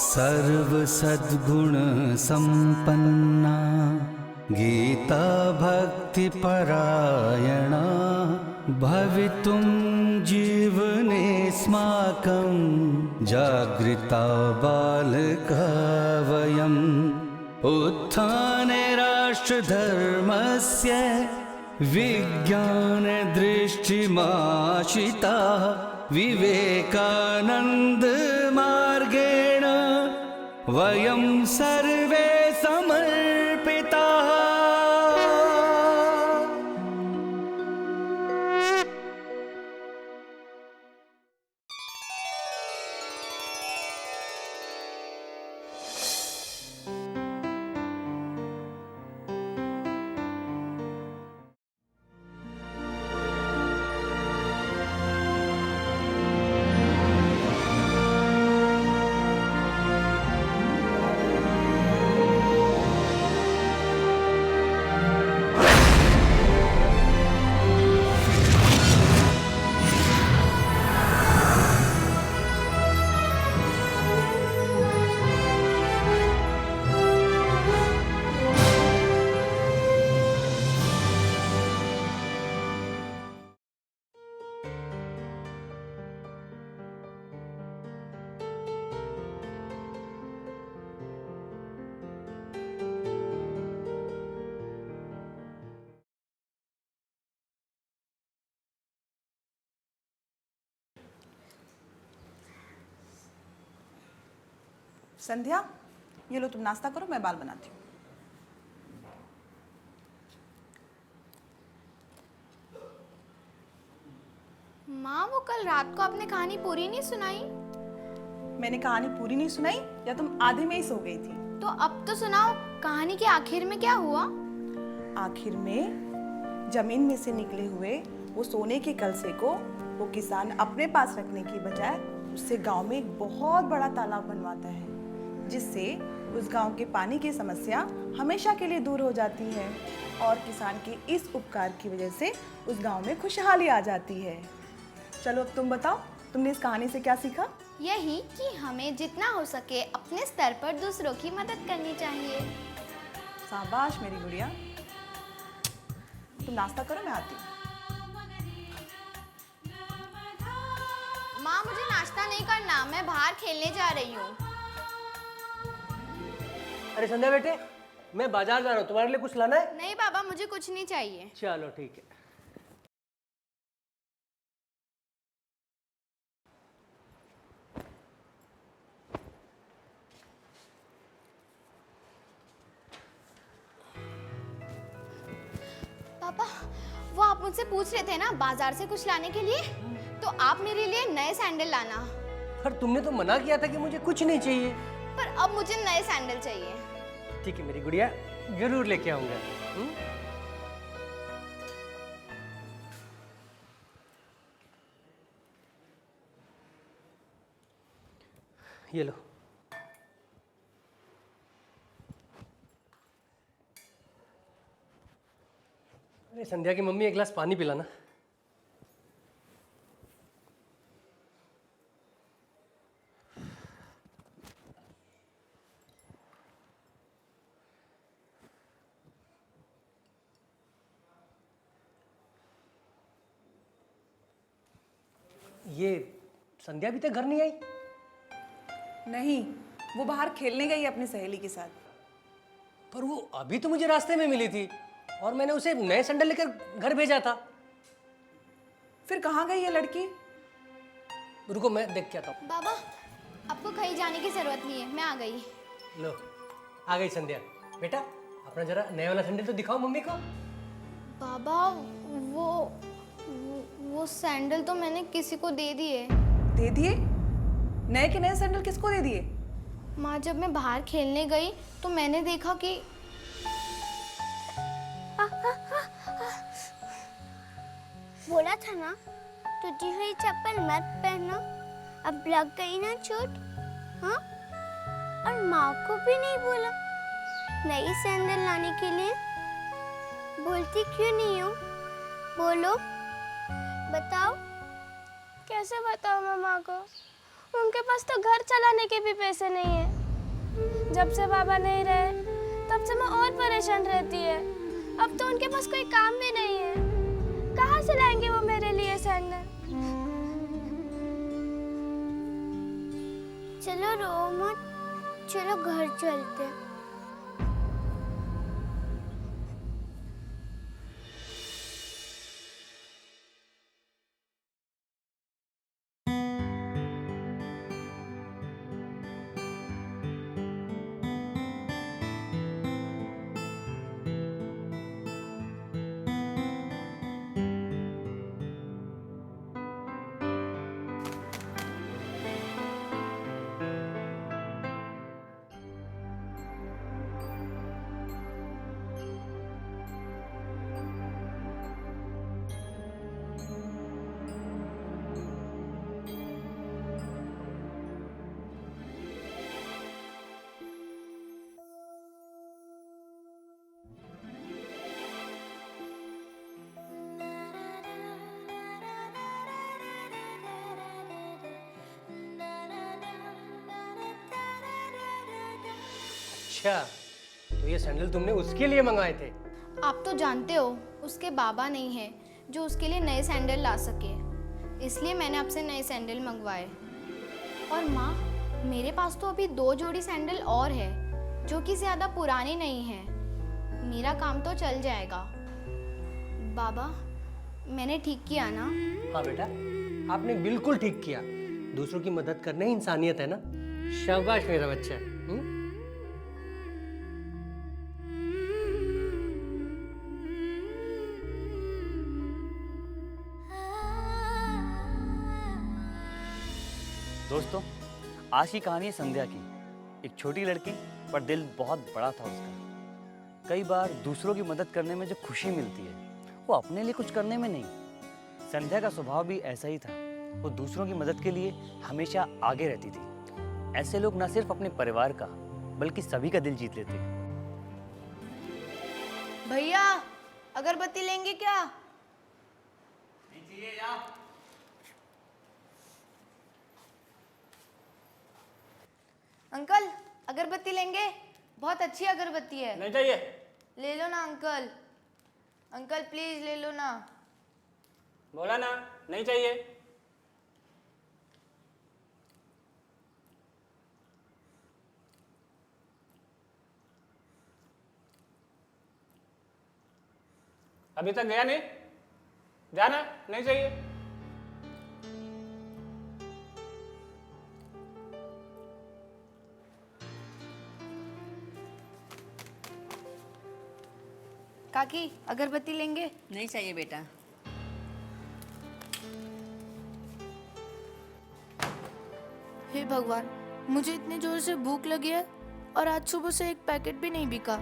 सर्व सद्गुण संपन्ना गीता भक्ति परायणा भवितुं जीवनेऽस्माकं जागृता बालका वयम् उत्थाने राष्ट्रधर्मस्य विज्ञानदृष्टिमाशिता विवेकानन्द मार्गेण वयं सर्वे समर्पिताः। संध्या, ये लो तुम नाश्ता करो, मैं बाल बनाती हूँ। माँ, वो कल रात को आपने कहानी पूरी नहीं सुनाई। मैंने कहानी पूरी नहीं सुनाई या तुम आधे में ही सो गई थी? तो अब तो सुनाओ, कहानी के आखिर में क्या हुआ? आखिर में जमीन में से निकले हुए वो सोने के कलसे को वो किसान अपने पास रखने की बजाय उससे गांव में एक बहुत बड़ा तालाब बनवाता है, जिससे उस गांव के पानी की समस्या हमेशा के लिए दूर हो जाती है और किसान के इस उपकार की वजह से उस गांव में खुशहाली आ जाती है। चलो अब तुम बताओ, तुमने इस कहानी से क्या सीखा? यही कि हमें जितना हो सके अपने स्तर पर दूसरों की मदद करनी चाहिए। शाबाश मेरी गुड़िया। तुम नाश्ता करो, मैं आती हूँ। माँ, मुझे नाश्ता नहीं करना, मैं बाहर खेलने जा रही हूँ। अरे संध्या बेटे, मैं बाजार जा रहा हूँ, तुम्हारे लिए कुछ लाना है? नहीं बाबा, मुझे कुछ नहीं चाहिए। चलो ठीक है। पापा, वो आप मुझसे पूछ रहे थे ना बाजार से कुछ लाने के लिए, तो आप मेरे लिए नए सैंडल लाना। पर तुमने तो मना किया था कि मुझे कुछ नहीं चाहिए। पर अब मुझे नए सैंडल चाहिए। ठीक है मेरी गुड़िया, जरूर लेके आऊंगा। ये लो। अरे संध्या की मम्मी, एक गिलास पानी पिलाना। ये संध्या अभी तक घर नहीं आई? नहीं, वो बाहर खेलने गई अपनी सहेली के साथ। पर वो अभी तो मुझे रास्ते में मिली थी और मैंने उसे नए सैंडल लेकर घर भेजा था। फिर कहाँ गई ये लड़की? रुको, मैं देख के आता हूँ। बाबा, आपको कहीं जाने की जरूरत नहीं है, मैं आ गई। लो, आ गई संध्या। बेटा, अपना जरा नया वाला सैंडल तो दिखाओ मम्मी को। बाबा, वो सैंडल तो मैंने किसी को दे दिए। दे दिए? नए के नए सैंडल किसको दे दिए? माँ, जब मैं बाहर खेलने गई तो मैंने देखा कि बोला था ना टूटी हुई चप्पल मत पहनो, अब लग गई ना चोट। हाँ, और माँ को भी नहीं बोला नई सैंडल लाने के लिए। बोलती क्यों नहीं हो? बोलो, बताओ। कैसे बताऊं मैं माँ को? उनके पास तो घर चलाने के भी पैसे नहीं है। जब से बाबा नहीं रहे तब से मैं और परेशान रहती है। अब तो उनके पास कोई काम भी नहीं है। कहाँ से लाएंगे वो मेरे लिए सैंडल? चलो रो मत, चलो घर चलते हैं। अच्छा, तो ये सैंडल तुमने उसके लिए मंगाए थे? आप तो जानते हो उसके बाबा नहीं है जो उसके लिए नए सैंडल ला सके, इसलिए मैंने आपसे नए सैंडल मंगवाए। और माँ, मेरे पास तो अभी 2 जोड़ी सैंडल और है जो कि ज़्यादा पुरानी नहीं है। मेरा काम तो चल जाएगा। बाबा, मैंने ठीक किया ना? हाँ बेटा, आपने बिल्कुल ठीक किया। दूसरों की मदद करना ही इंसानियत है ना। शाबाश मेरा बच्चा। दोस्तों, आज की कहानी है संध्या की। एक छोटी लड़की, पर दिल बहुत बड़ा था उसका। कई बार दूसरों की मदद करने में जो खुशी मिलती है वो अपने लिए कुछ करने में नहीं। संध्या का स्वभाव भी ऐसा ही था। वो दूसरों की मदद के लिए हमेशा आगे रहती थी। ऐसे लोग न सिर्फ अपने परिवार का बल्कि सभी का दिल जीत लेते हैं। भैया, अगरबत्ती लेंगे क्या? अंकल, अगरबत्ती लेंगे? बहुत अच्छी अगरबत्ती है। नहीं चाहिए। ले लो ना अंकल। अंकल प्लीज ले लो ना। बोला ना, नहीं चाहिए। अभी तक गया नहीं? जाना नहीं चाहिए। काकी, अगरबत्ती लेंगे? नहीं चाहिए बेटा। हे भगवान, मुझे इतनी जोर से भूख लगी है और आज सुबह से एक पैकेट भी नहीं बिका।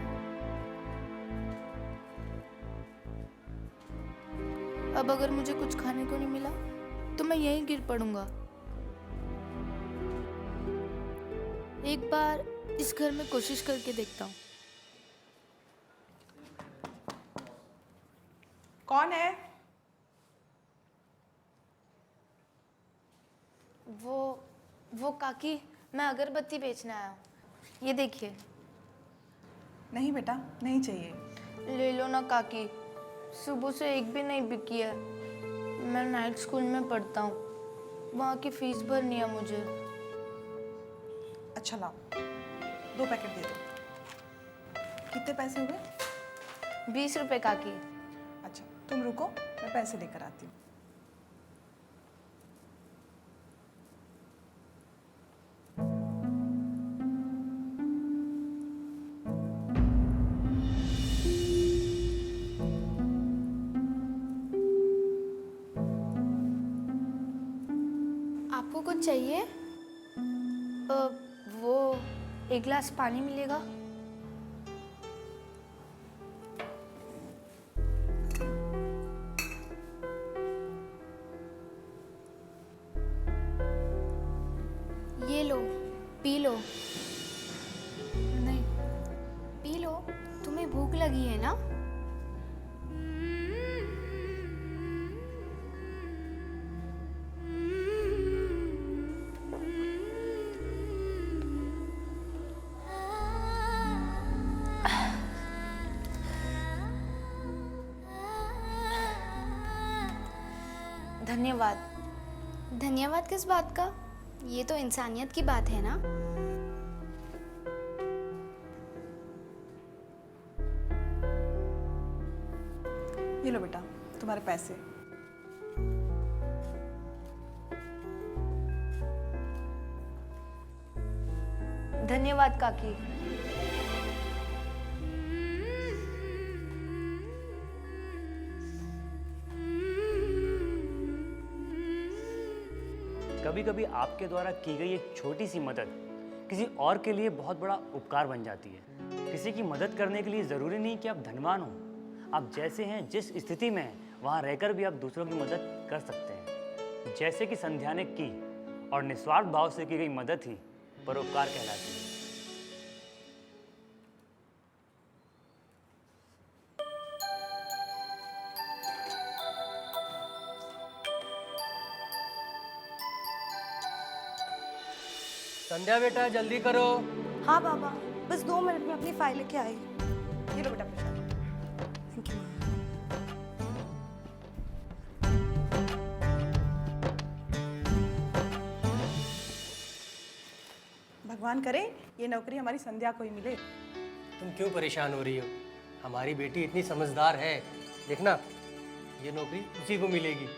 अब अगर मुझे कुछ खाने को नहीं मिला तो मैं यहीं गिर पड़ूंगा। एक बार इस घर में कोशिश करके देखता हूँ। कौन है? वो काकी, मैं अगरबत्ती बेचने आया हूँ। ये देखिए। नहीं बेटा, नहीं चाहिए। ले लो ना काकी, सुबह से एक भी नहीं बिकी है। मैं नाइट स्कूल में पढ़ता हूँ, वहाँ की फीस भरनी है मुझे। अच्छा लाओ, 2 पैकेट दे दो। कितने पैसे हुए? 20 रुपए काकी। अच्छा, तुम रुको, मैं पैसे लेकर आती हूँ। आपको कुछ चाहिए? वो 1 गिलास पानी मिलेगा? ये लो, पी लो। नहीं, पी लो, तुम्हें भूख लगी है ना? धन्यवाद। धन्यवाद किस बात का? ये तो इंसानियत की बात है ना। ये लो बेटा तुम्हारे पैसे। धन्यवाद काकी। कभी कभी आपके द्वारा की गई एक छोटी सी मदद किसी और के लिए बहुत बड़ा उपकार बन जाती है। किसी की मदद करने के लिए ज़रूरी नहीं कि आप धनवान हो। आप जैसे हैं, जिस स्थिति में हैं, वहाँ रहकर भी आप दूसरों की मदद कर सकते हैं। जैसे कि संध्या ने की, और निस्वार्थ भाव से की गई मदद ही परोपकार कहलाती है। संध्या बेटा जल्दी करो। हाँ बाबा, बस 2 मिनट में अपनी फाइल लेके आई। ये लो बेटा प्रसाद। Thank you. भगवान करे ये नौकरी हमारी संध्या को ही मिले। तुम क्यों परेशान हो रही हो? हमारी बेटी इतनी समझदार है, देखना ये नौकरी उसी को मिलेगी।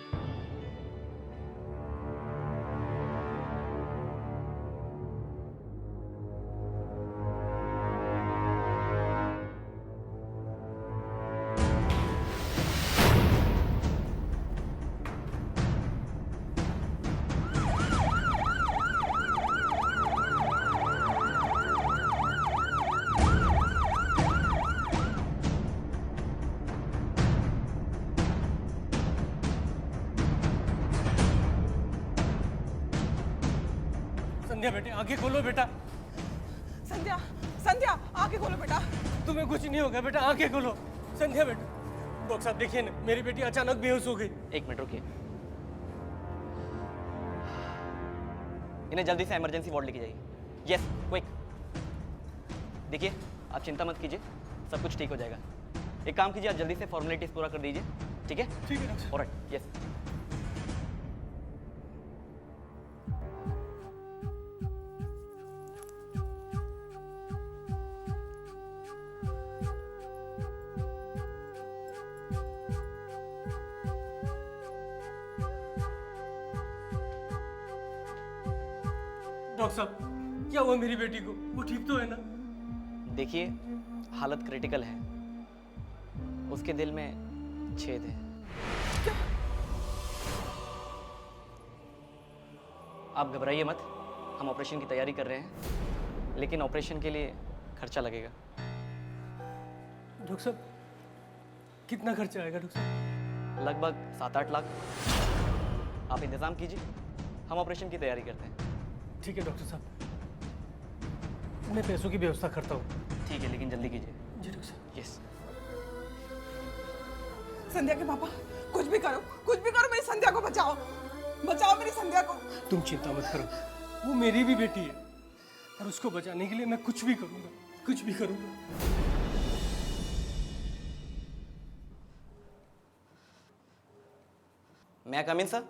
संध्या बेटे आंखें खोलो बेटा। संध्या संध्या आके खोलो बेटा। तुम्हें कुछ नहीं होगा बेटा, आंखें खोलो। संध्या बेटा, डॉक्टर साहब देखिए ना, मेरी बेटी अचानक बेहोश हो गई। एक मिनट रुकिए, इन्हें जल्दी से इमरजेंसी वार्ड लेके जाइए। Yes quick. देखिए आप चिंता मत कीजिए, सब कुछ ठीक हो जाएगा। एक काम कीजिए, आप जल्दी से फॉर्मेलिटीज पूरा कर दीजिए, ठीक है? ठीक है डॉक्टर। Alright, yes. डॉक्टर साहब क्या हुआ मेरी बेटी को? वो ठीक तो है ना? देखिए हालत क्रिटिकल है, उसके दिल में छेद है। आप घबराइए मत, हम ऑपरेशन की तैयारी कर रहे हैं, लेकिन ऑपरेशन के लिए खर्चा लगेगा। डॉक्टर साहब कितना खर्चा आएगा डॉक्टर साहब? लगभग 7-8 लाख। आप इंतजाम कीजिए, हम ऑपरेशन की तैयारी करते हैं। ठीक है डॉक्टर साहब, मैं पैसों की व्यवस्था करता हूँ। ठीक है, लेकिन जल्दी कीजिए। जी डॉक्टर साहब। यस। संध्या के पापा कुछ भी करो, कुछ भी करो, मेरी संध्या को बचाओ, बचाओ मेरी संध्या को। तुम चिंता मत करो, वो मेरी भी बेटी है और उसको बचाने के लिए मैं कुछ भी करूँगा, कुछ भी करूँगा। मैं कम इन सर?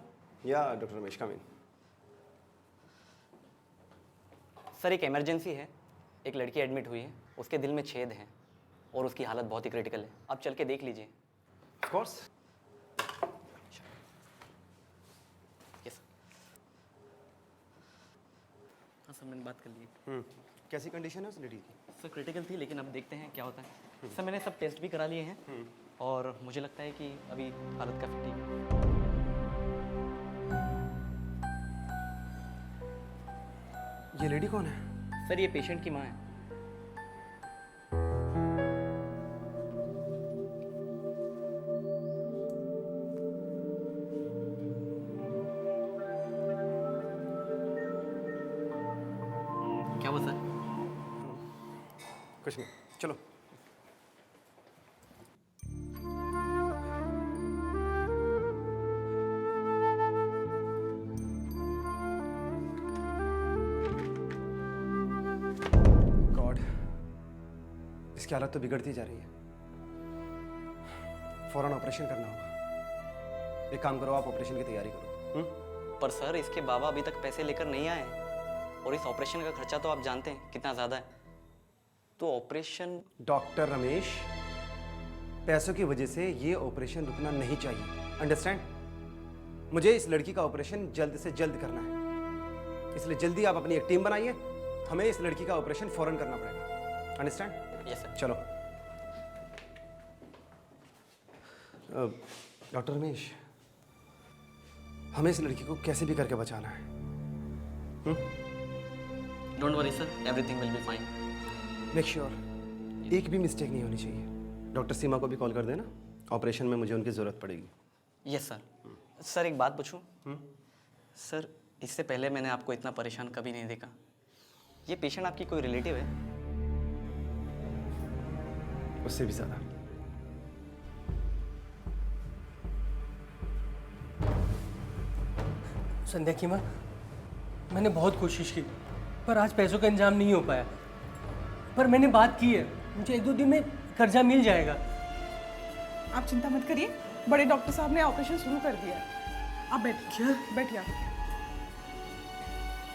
या डॉक्टर रमेश कम इन। सर एक इमरजेंसी है, एक लड़की एडमिट हुई है, उसके दिल में छेद है और उसकी हालत बहुत ही क्रिटिकल है। आप चल के देख लीजिए। Of course. यस। हाँ सर, मैंने बात कर ली। कैसी कंडीशन है उस लेडी की? सर क्रिटिकल थी, लेकिन अब देखते हैं क्या होता है। सर मैंने सब टेस्ट भी करा लिए हैं और मुझे लगता है कि अभी हालत काफ़ी ठीक है। ये लेडी कौन है? सर ये पेशेंट की माँ है। क्या हुआ सर? कुछ नहीं, चलो। इसकी हालत तो बिगड़ती जा रही है, फौरन ऑपरेशन करना होगा। एक काम करो, आप ऑपरेशन की तैयारी करो। पर सर इसके बाबा अभी तक पैसे लेकर नहीं आए हैं और इस ऑपरेशन का खर्चा तो आप जानते हैं कितना ज़्यादा है। तो ऑपरेशन। डॉक्टर रमेश, पैसों की वजह से ये ऑपरेशन रुकना नहीं चाहिए, अंडरस्टैंड? मुझे इस लड़की का ऑपरेशन जल्द से जल्द करना है, इसलिए जल्दी आप अपनी एक टीम बनाइए। हमें इस लड़की का ऑपरेशन फौरन करना पड़ेगा, अंडरस्टैंड? Yes sir. चलो। डॉक्टर रमेश, हमें इस लड़की को कैसे भी करके बचाना है। Don't worry sir, everything will be fine. Make sure एक भी मिस्टेक नहीं होनी चाहिए। डॉक्टर सीमा को भी कॉल कर देना, ऑपरेशन में मुझे उनकी ज़रूरत पड़ेगी। Yes sir. सर एक बात पूछूं? सर इससे पहले मैंने आपको इतना परेशान कभी नहीं देखा। ये पेशेंट आपकी कोई रिलेटिव है? उससे भी ज़्यादा। संध्या की माँ, मैंने बहुत कोशिश की पर आज पैसों का इंतजाम नहीं हो पाया। पर मैंने बात की है, मुझे 1-2 दिन में कर्जा मिल जाएगा। आप चिंता मत करिए, बड़े डॉक्टर साहब ने ऑपरेशन शुरू कर दिया है। आप बैठिए। क्या? बैठिए आप।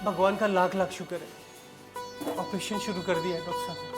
भगवान का लाख लाख शुक्र है, ऑपरेशन शुरू कर दिया है डॉक्टर साहब ने।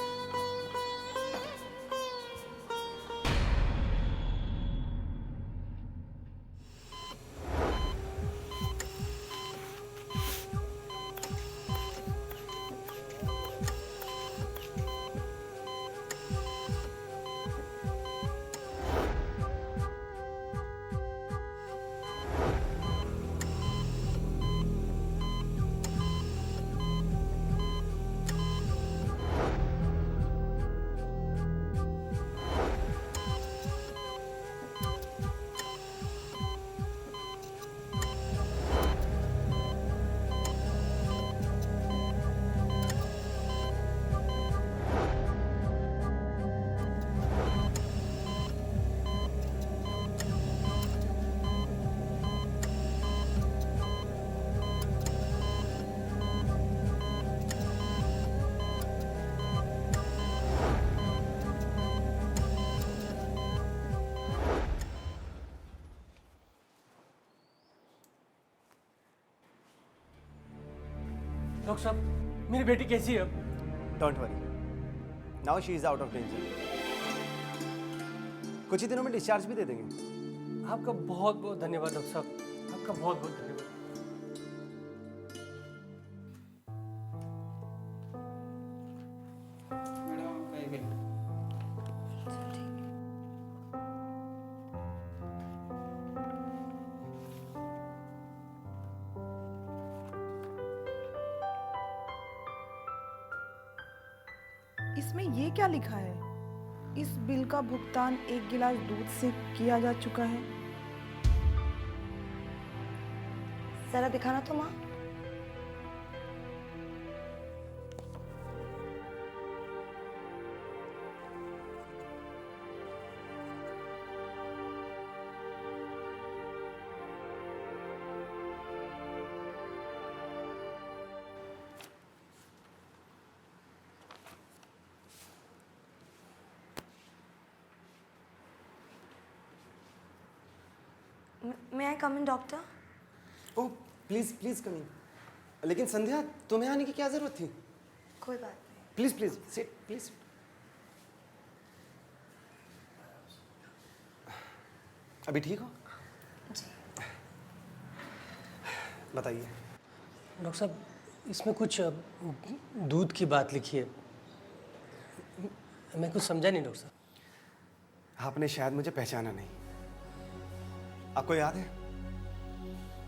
डॉक्टर साहब, मेरी बेटी कैसी है अब? Don't worry, now she is out of danger. कुछ ही दिनों में डिस्चार्ज भी दे देंगे। आपका बहुत बहुत धन्यवाद डॉक्टर साहब, आपका बहुत बहुत धन्यवाद। इसमें ये क्या लिखा है? इस बिल का भुगतान 1 गिलास दूध से किया जा चुका है। जरा दिखाना तो माँ। May I come in, doctor? Oh please please come in. लेकिन संध्या, तुम्हें आने की क्या जरूरत थी? कोई बात नहीं। Please please sit, please. अभी ठीक हो? जी। बताइए। डॉक्टर साहब, इसमें कुछ दूध की बात लिखी है, मैं कुछ समझा नहीं डॉक्टर साहब। आपने शायद मुझे पहचाना नहीं। आपको याद है,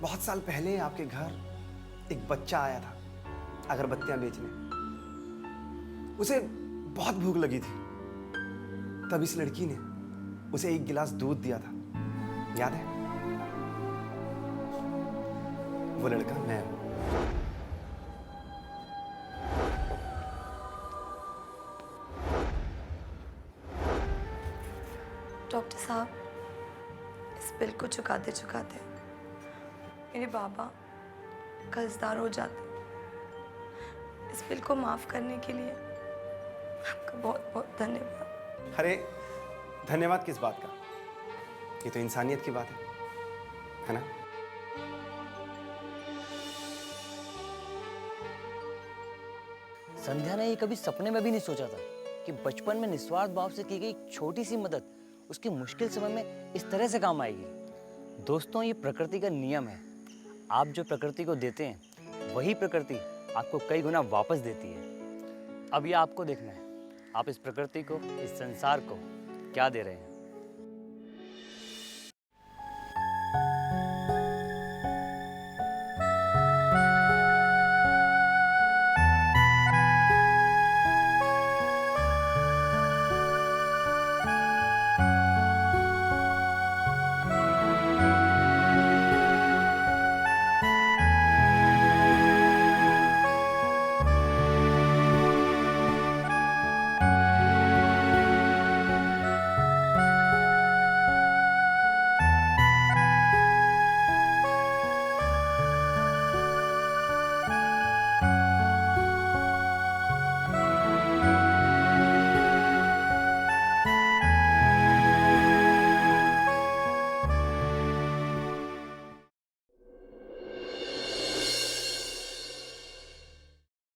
बहुत साल पहले आपके घर एक बच्चा आया था अगरबत्तियां बेचने। उसे बहुत भूख लगी थी, तब इस लड़की ने उसे 1 गिलास दूध दिया था, याद है? वो लड़का मैं हूं। डॉक्टर साहब, इस बिल को चुकाते चुकाते मेरे बाबा कर्जदार हो जाते। इस बिल को माफ करने के लिए आपका बहुत बहुत धन्यवाद। अरे धन्यवाद किस बात का? ये तो इंसानियत की बात है। है ना? संध्या ने ये कभी सपने में भी नहीं सोचा था कि बचपन में निस्वार्थ भाव से की गई छोटी सी मदद उसके मुश्किल समय में इस तरह से काम आएगी। दोस्तों, ये प्रकृति का नियम है। आप जो प्रकृति को देते हैं वही प्रकृति आपको कई गुना वापस देती है। अब ये आपको देखना है, आप इस प्रकृति को, इस संसार को क्या दे रहे हैं।